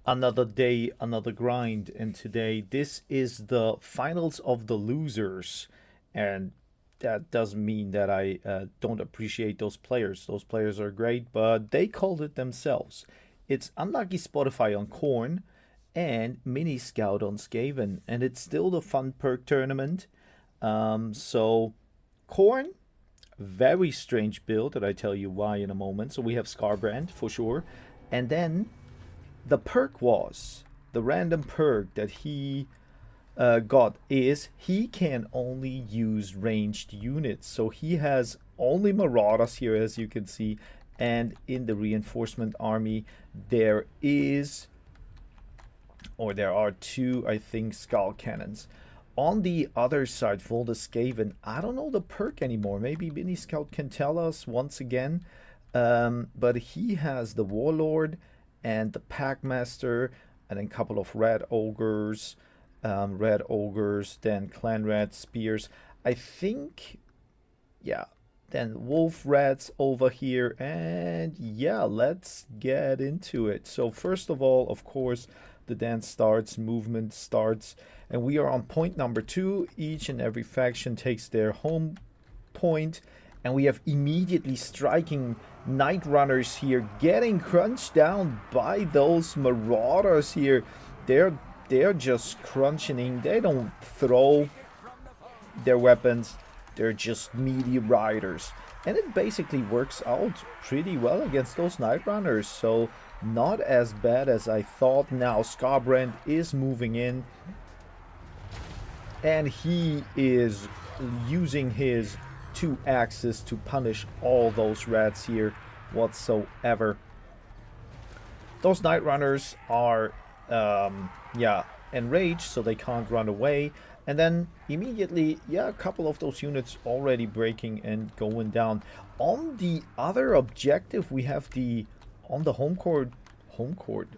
Another day, another grind, and today this is the finals of the losers, and that doesn't mean that I don't appreciate those players. Those players are great, but they called it themselves. It's Unlucky Spotify on Corn and Mini Scout on Skaven, and it's still the fun perk tournament. So Corn, very strange build that I tell you why in a moment. So we have Scarbrand for sure, and then the perk was the random perk that he got is he can only use ranged units. So he has only Marauders here, as you can see, and in the reinforcement army there is, or there are two, I think, skull cannons. On the other side, for the Skaven, I don't know the perk anymore. Maybe Mini Scout can tell us once again. But he has the Warlord and the Packmaster, and then a couple of Red Ogres, then Clan Red Spears. I think, yeah, then Wolf Rats over here, and yeah, let's get into it. So first of all, of course, the dance starts, movement starts, and we are on point number 2. Each and every faction takes their home point, and we have immediately striking Night Runners here, getting crunched down by those Marauders here. They're just crunching. They don't throw their weapons. They're just meaty riders. And it basically works out pretty well against those Night Runners. So not as bad as I thought. Now Scarbrand is moving in, and he is using his 2 axes to punish all those rats here whatsoever. Those Night Runners are enraged, so they can't run away. And then immediately, a couple of those units already breaking and going down. On the other objective, we have on the home court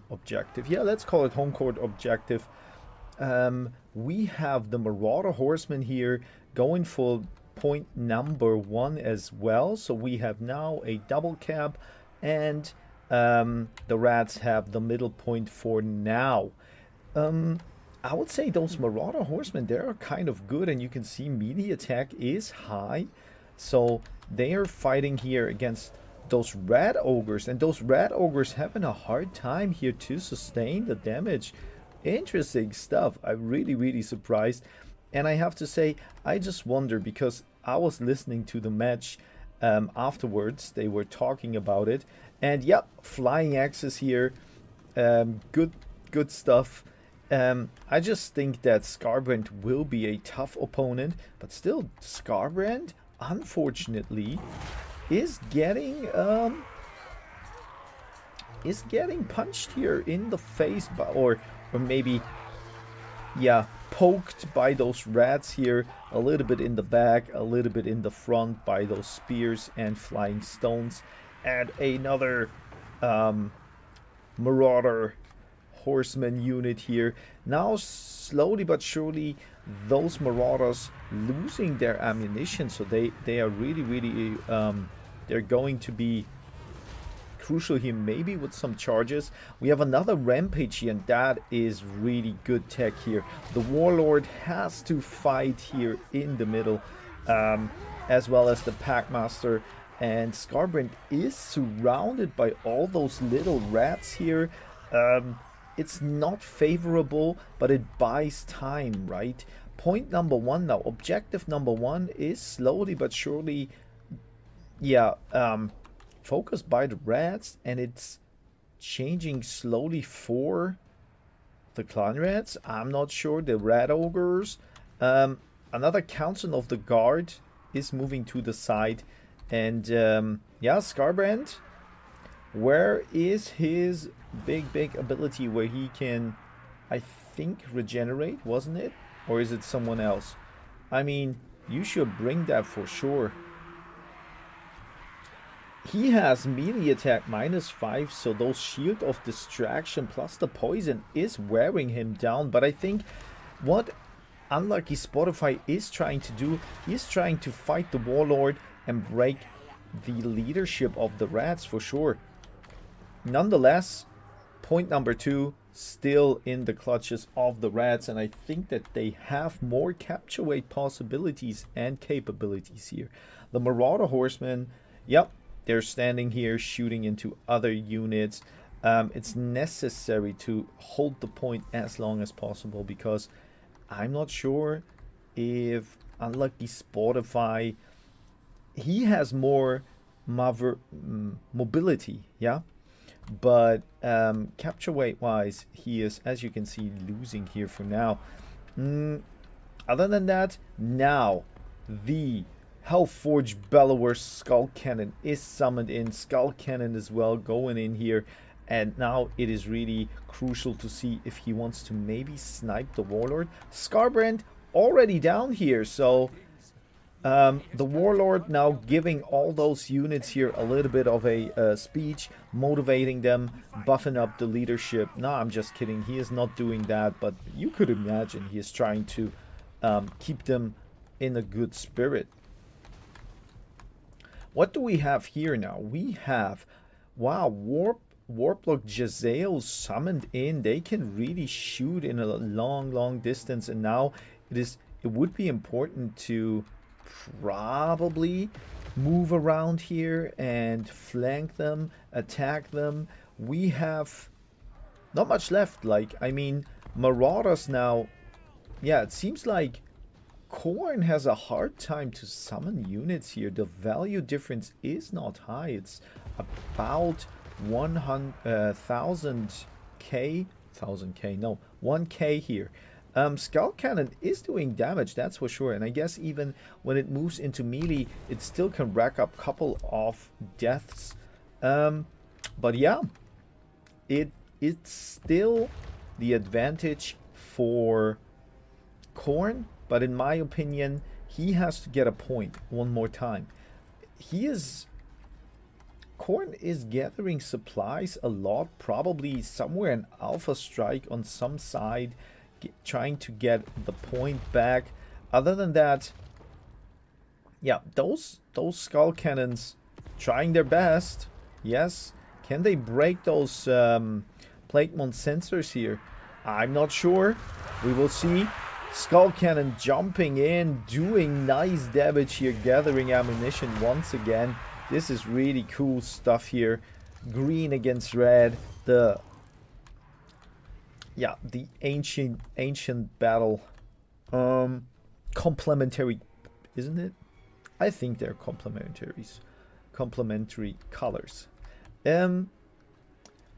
objective. Yeah, let's call it home court objective. We have the Marauder Horsemen here going for point number 1 as well. So we have now a double cap, and the rats have the middle point for now. I would say those Marauder Horsemen, they're kind of good, and you can see melee attack is high. So they are fighting here against those Red Ogres, and those Red Ogres having a hard time here to sustain the damage. Interesting stuff. I'm really surprised. And I have to say, I just wonder, because I was listening to the match afterwards. They were talking about it. And yep, flying axes here. Good stuff. I just think that Scarbrand will be a tough opponent. But still, Scarbrand, unfortunately, is getting punched here in the face by, or maybe, poked by those rats here, a little bit in the back, a little bit in the front by those spears and flying stones. And another Marauder Horseman unit here. Now slowly but surely those Marauders losing their ammunition, so they are really they're going to be crucial here, maybe with some charges. We have another Rampage here, and that is really good tech here. The Warlord has to fight here in the middle, as well as the Packmaster, and Scarbrand is surrounded by all those little rats here. It's not favorable, but it buys time, right? Point number 1 now, objective number 1 is slowly but surely focused by the rats, and it's changing slowly for the Clan Rats. I'm not sure. The Red Ogres. Another Council of the Guard is moving to the side. And Scarbrand, where is his big ability where he can, I think, regenerate, wasn't it? Or is it someone else? I mean, you should bring that for sure. He has melee attack -5, so those Shield of Distraction plus the poison is wearing him down. But I think what Unlucky Spotify is trying to do, he's trying to fight the Warlord and break the leadership of the rats for sure. Nonetheless, point number 2, still in the clutches of the Reds, and I think that they have more capture weight possibilities and capabilities here. The Marauder Horsemen, yep, they're standing here shooting into other units. It's necessary to hold the point as long as possible, because I'm not sure if, unlucky Spotify, he has more mobility, yeah? But capture weight wise, he is, as you can see, losing here for now. Other than that, now the Hellforge Bellower's Skull Cannon is summoned in. Skull Cannon as well going in here. And now it is really crucial to see if he wants to maybe snipe the Warlord. Scarbrand already down here, so the Warlord now giving all those units here a little bit of a speech, motivating them, buffing up the leadership. No, I'm just kidding. He is not doing that, but you could imagine he is trying to keep them in a good spirit. What do we have here now? We have, wow, Warplock Jezzail summoned in. They can really shoot in a long distance, and now it would be important to probably move around here and flank them, attack them. We have not much left. Like, I mean, Marauders now, yeah, it seems like Khorne has a hard time to summon units here. The value difference is not high. It's about 1K here. Skull Cannon is doing damage, that's for sure, and I guess even when it moves into melee, it still can rack up a couple of deaths. But yeah, it's still the advantage for Khorne, but in my opinion, he has to get a point one more time. Khorne is gathering supplies a lot, probably somewhere in Alpha Strike on some side, trying to get the point back. Other than that, yeah, those Skull Cannons trying their best. Yes, can they break those Plaguemon sensors here? I'm not sure. We will see. Skull Cannon jumping in, doing nice damage here, gathering ammunition once again. This is really cool stuff here. Green against red. The ancient battle. Complementary, isn't it? I think they're complementaries. Complementary colors. Other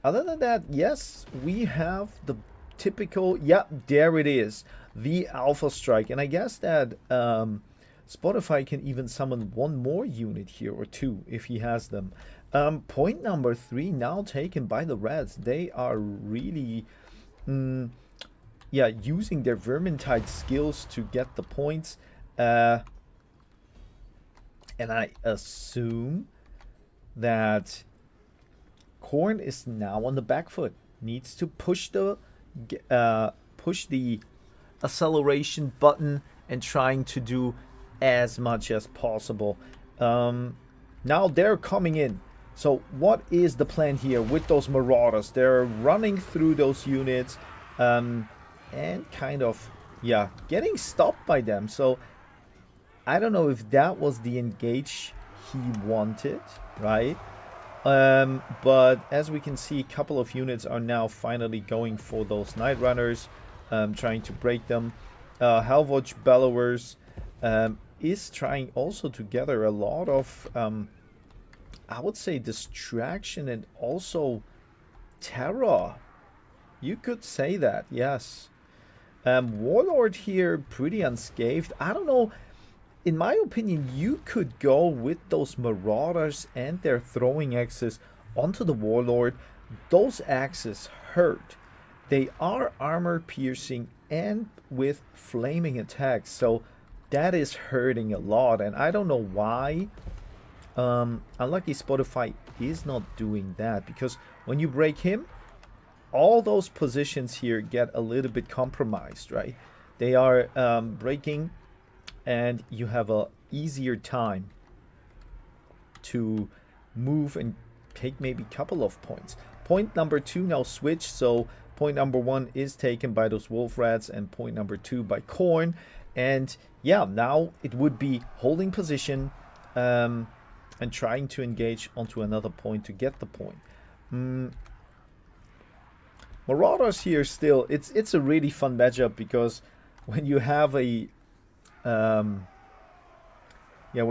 than that, yes, we have the typical, yeah, there it is. The Alpha Strike. And I guess that Spotify can even summon one more unit here, or two, if he has them. Point number 3 now taken by the Reds. They are really, using their Vermintide skills to get the points. And I assume that Khorne is now on the back foot. Needs to push the acceleration button and trying to do as much as possible. Now they're coming in. So what is the plan here with those Marauders? They're running through those units and kind of, yeah, getting stopped by them. So I don't know if that was the engage he wanted, right? But as we can see, a couple of units are now finally going for those Night Runners, trying to break them. Hellforge Bellowers is trying also to gather a lot of, I would say, distraction and also terror. You could say that, yes. Warlord here, pretty unscathed. I don't know. In my opinion, you could go with those Marauders and their throwing axes onto the Warlord. Those axes hurt. They are armor piercing and with flaming attacks. So that is hurting a lot. And I don't know why Unlucky Spotify is not doing that. Because when you break him, all those positions here get a little bit compromised, right? They are breaking, and you have a easier time to move and take maybe a couple of points. Point number 2 now switch, so point number 1 is taken by those wolf rats, and point number 2 by corn. And yeah, now it would be holding position and trying to engage onto another point to get the point. Marauders here still, it's a really fun matchup, because when you have a when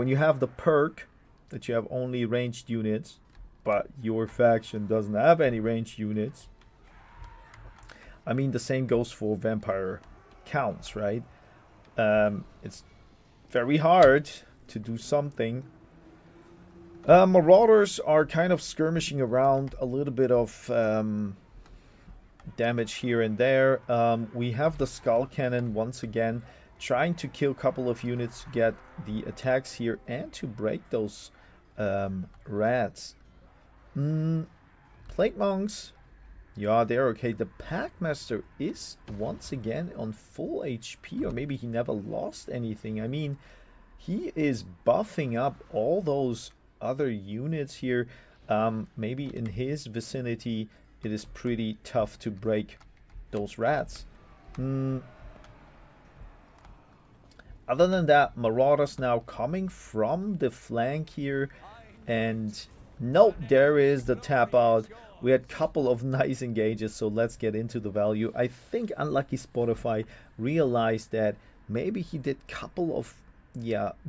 you have the perk that you have only ranged units, but your faction doesn't have any ranged units. I mean, the same goes for vampire counts, right? It's very hard to do something. Marauders are kind of skirmishing around, a little bit of damage here and there. We have the skull cannon once again, trying to kill a couple of units to get the attacks here and to break those rats. Plague monks, yeah, they're okay. The Packmaster is once again on full HP, or maybe he never lost anything. I mean, he is buffing up all those other units here. Maybe in his vicinity it is pretty tough to break those rats. Other than that, Marauders now coming from the flank here, and nope, there is the tap out. We had a couple of nice engages, so let's get into the value. I think Unlucky Spotify realized that maybe he did a couple of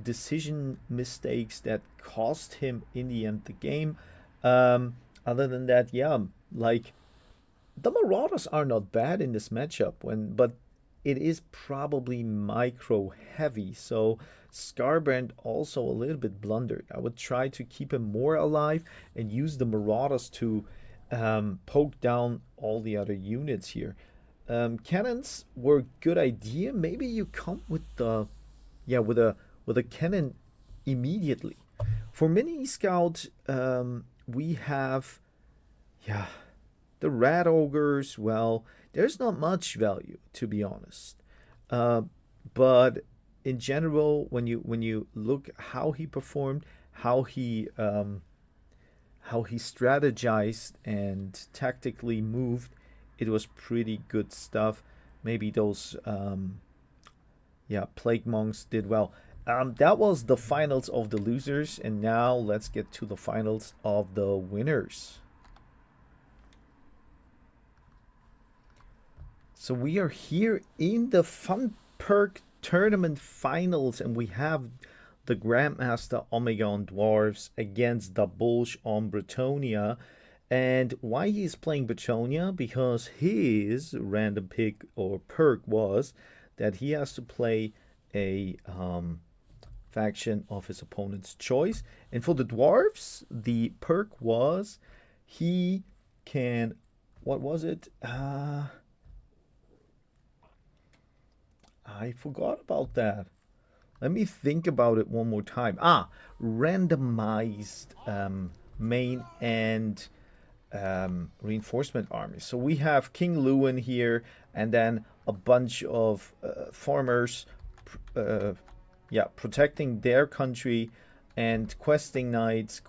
decision mistakes that cost him in the end the game. Other than that, like, the Marauders are not bad in this matchup, but it is probably micro heavy, so Scarbrand also a little bit blundered. I would try to keep him more alive and use the Marauders to poke down all the other units here. Cannons were a good idea. Maybe you come with the with a cannon immediately. For Mini Scout, we have the Rat Ogres. Well, there's not much value, to be honest. But in general, when you look how he performed, how he strategized and tactically moved, it was pretty good stuff. Maybe those Plague Monks did well. That was the finals of the losers, and now let's get to the finals of the winners. So we are here in the Fun Perk tournament finals, and we have the Grandmaster Omega on Dwarves against the Bulge on Bretonia. And why he's playing Bretonia? Because his random pick or perk was that he has to play a faction of his opponent's choice. And for the Dwarves, the perk was he can... What was it? I forgot about that. Let me think about it one more time. Randomized main and reinforcement armies. So we have King Lewin here, and then a bunch of farmers protecting their country, and questing knights,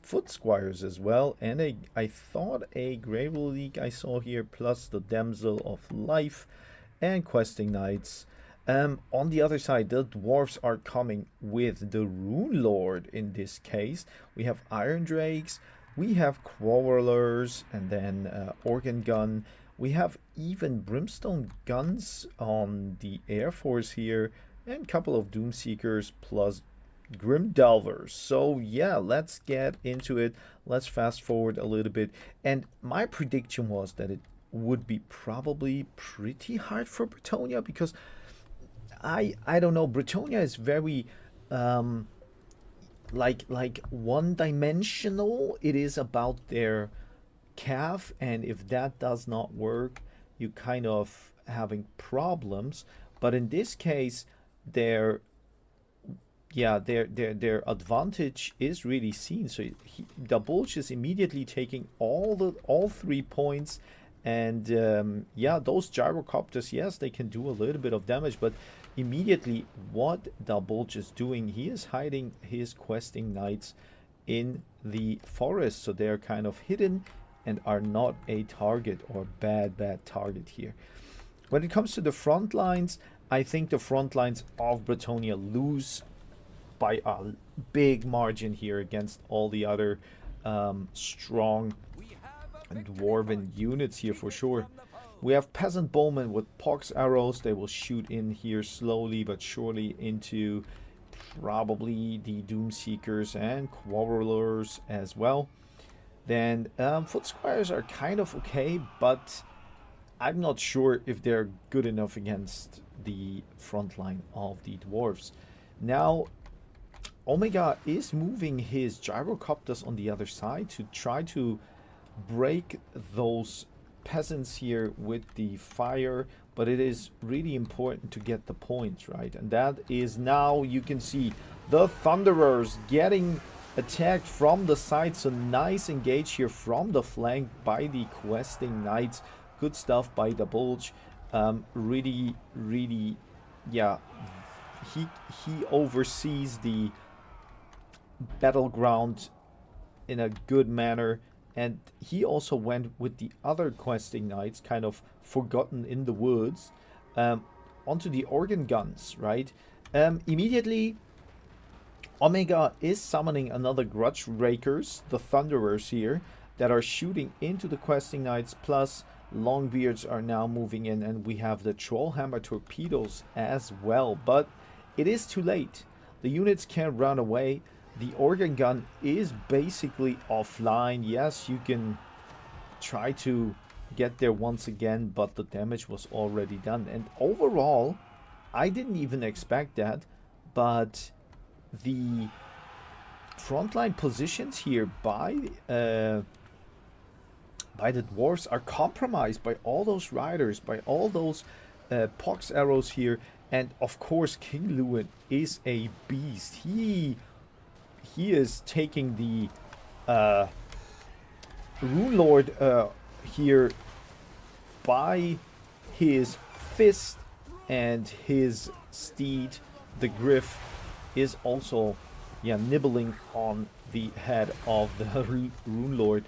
foot squires as well, and I thought a Gravel League I saw here, plus the Damsel of Life and questing knights. On the other side, the dwarves are coming with the Rune Lord. In this case, we have Iron Drakes, we have Quarrelers, and then Organ Gun. We have even Brimstone Guns on the Air Force here, and a couple of Doomseekers plus Grim Delvers. So yeah, let's get into it. Let's fast forward a little bit. And my prediction was that it would be probably pretty hard for Bretonia, because I don't know, Bretonia is very like one-dimensional. It is about their calf, and if that does not work, you kind of having problems. But in this case, their advantage is really seen. So the Bulge is immediately taking all 3 points. And those gyrocopters, yes, they can do a little bit of damage, but immediately what the Bulge is doing, he is hiding his questing knights in the forest, so they're kind of hidden and are not a target or bad target here. When it comes to the front lines, I think the front lines of Bretonnia lose by a big margin here against all the other strong dwarven units here for sure. We have peasant bowmen with pox arrows. They will shoot in here slowly but surely into probably the Doomseekers and Quarrelers as well. Then foot squires are kind of okay, but I'm not sure if they're good enough against the front line of the dwarves. Now, Omega is moving his gyrocopters on the other side to try to break those peasants here with the fire, but it is really important to get the points, right? And that is now, you can see the Thunderers getting attacked from the side. So nice engage here from the flank by the questing knights. Good stuff by the Bulge. Really, yeah, he oversees the battleground in a good manner. And he also went with the other questing knights, kind of forgotten in the woods, onto the organ guns, right? Immediately, Omega is summoning another Grudge Rakers, the Thunderers here, that are shooting into the questing knights, plus Longbeards are now moving in, and we have the Trollhammer torpedoes as well. But it is too late. The units can't run away. The organ gun is basically offline. Yes, you can try to get there once again, but the damage was already done. And overall, I didn't even expect that, but the frontline positions here by the dwarves are compromised by all those riders, by all those pox arrows here. And of course, King Lewin is a beast. He is taking the Rune Lord here by his fist, and his steed, the Griff, is also nibbling on the head of the Rune Lord.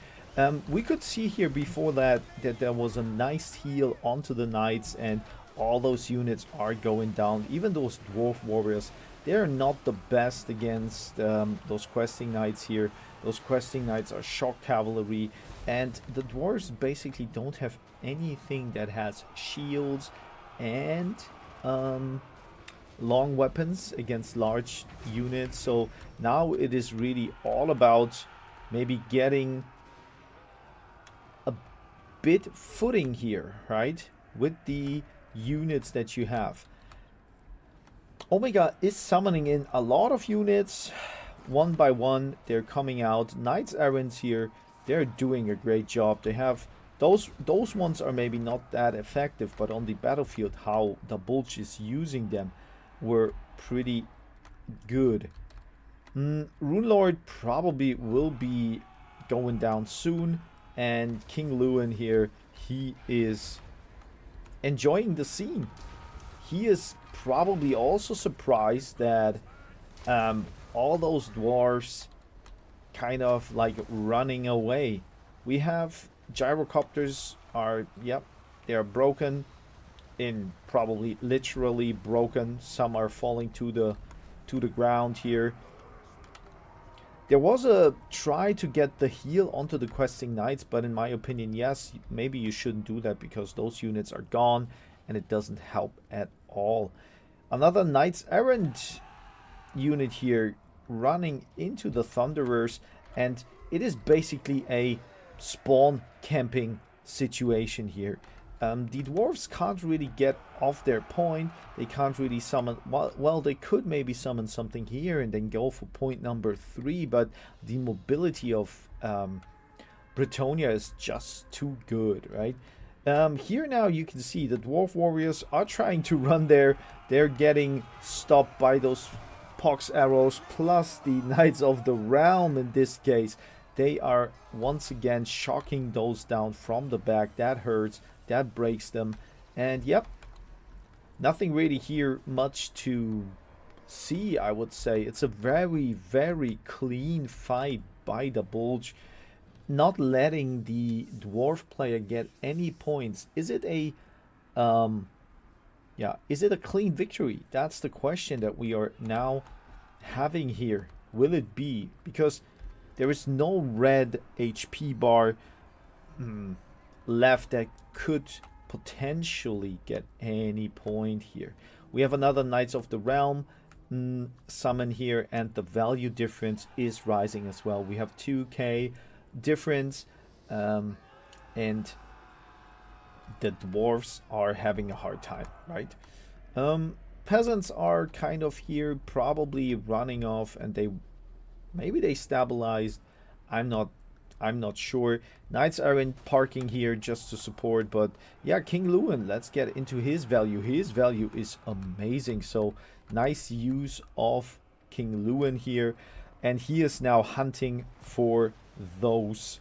We could see here before that there was a nice heal onto the knights, and all those units are going down. Even those dwarf warriors, they're not the best against those questing knights here. Those questing knights are shock cavalry, and the dwarves basically don't have anything that has shields and long weapons against large units. So now it is really all about maybe getting a bit footing here, right, with the units that you have. Omega is summoning in a lot of units one by one. They're coming out. Knights Errants here, they're doing a great job. They have those ones are maybe not that effective, but on the battlefield, how the Bulge is using them were pretty good. Rune Lord probably will be going down soon, and King Lewin here, he is enjoying the scene. He is probably also surprised that all those dwarves kind of like running away. We have gyrocopters are, they are broken, in probably literally broken. Some are falling to the ground here. There was a try to get the heal onto the questing knights, but in my opinion, yes, maybe you shouldn't do that because those units are gone and it doesn't help at all. Another Knights Errant unit here running into the Thunderers, and it is basically a spawn camping situation here. The dwarves can't really get off their point. They can't really summon. Well, they could maybe summon something here and then go for point number 3, but the mobility of Bretonnia is just too good, right? Here now you can see the dwarf warriors are trying to run there. They're getting stopped by those pox arrows, plus the Knights of the Realm in this case. They are once again shocking those down from the back. That hurts. That breaks them. And yep, nothing really here much to see, I would say. It's a very, very clean fight by the Bulge. not letting the dwarf player get any points. Is it a um, yeah, is it a clean victory? That's the question that we are now having here. Will it be? Because there is no red HP bar left that could potentially get any point here. We have another Knights of the Realm summon here, and the value difference is rising as well. We have 2k difference, and the dwarves are having a hard time, right? Peasants are kind of here, probably running off, and maybe they stabilized. I'm not sure. Knights are in parking here just to support, but yeah, King Lewin, let's get into his value. His value is amazing, so nice use of King Lewin here, and he is now hunting for those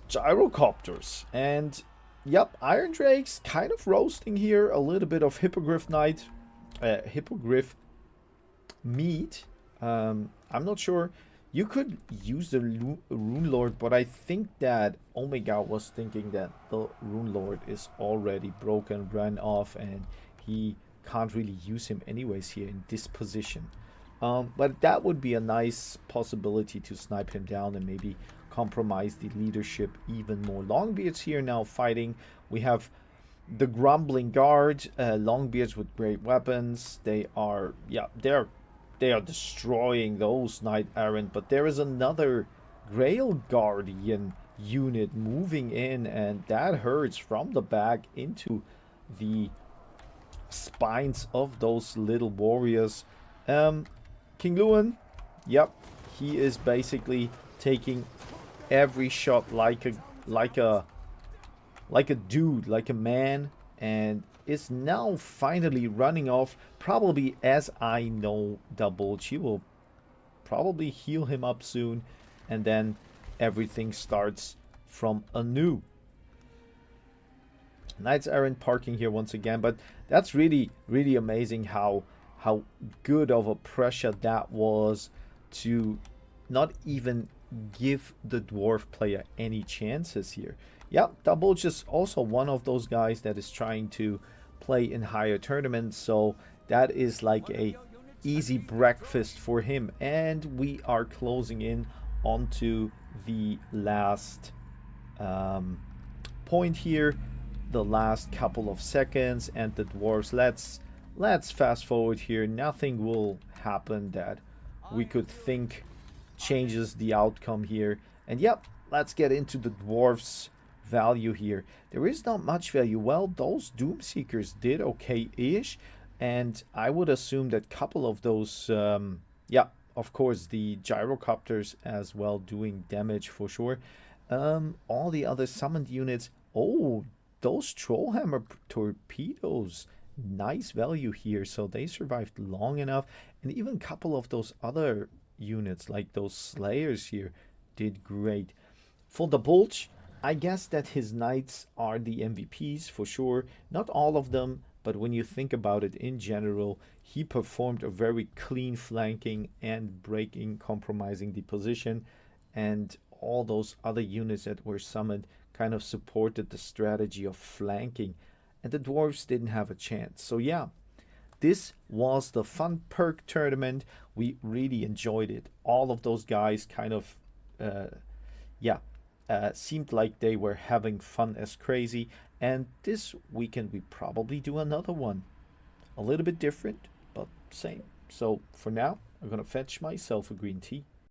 gyrocopters. And yep, Iron Drake's kind of roasting here. A little bit of Hippogriff Knight, Hippogriff meat. I'm not sure. You could use the Rune Lord, but I think that Omega was thinking that the Rune Lord is already broken, ran off, and he can't really use him anyways here in this position. But that would be a nice possibility to snipe him down and maybe compromise the leadership even more. Longbeards here now fighting. We have the Grumbling Guard, Longbeards with great weapons. They are destroying those Knight Errant, but there is another Grail Guardian unit moving in, and that hurts from the back into the spines of those little warriors. King Lewin, yep, he is basically taking every shot like a dude, like a man, and is now finally running off. Probably, as I know, double. She will probably heal him up soon, and then everything starts from anew. Knights Errant parking here once again, but that's really amazing how good of a pressure that was to not even give the dwarf player any chances here. Yeah, Double just also one of those guys that is trying to play in higher tournaments, so that is like a easy breakfast for him. And we are closing in onto the last point here, the last couple of seconds, and the dwarves, let's fast forward here. Nothing will happen that we could think changes the outcome here. And yep, let's get into the dwarves value here. There is not much value. Well, those Doomseekers did okay-ish, and I would assume that couple of those yeah, of course the gyrocopters as well doing damage for sure. All the other summoned units, oh, those Trollhammer torpedoes, nice value here, so they survived long enough. And even a couple of those other units like those Slayers here did great. For the Bulge, I guess that his knights are the MVPs for sure. Not all of them, but when you think about it in general, he performed a very clean flanking and breaking, compromising the position, and all those other units that were summoned kind of supported the strategy of flanking, and the dwarves didn't have a chance. So yeah, this was the fun Perk tournament. We really enjoyed it. All of those guys kind of seemed like they were having fun as crazy. And this weekend we probably do another one. A little bit different, but same. So for now, I'm gonna fetch myself a green tea.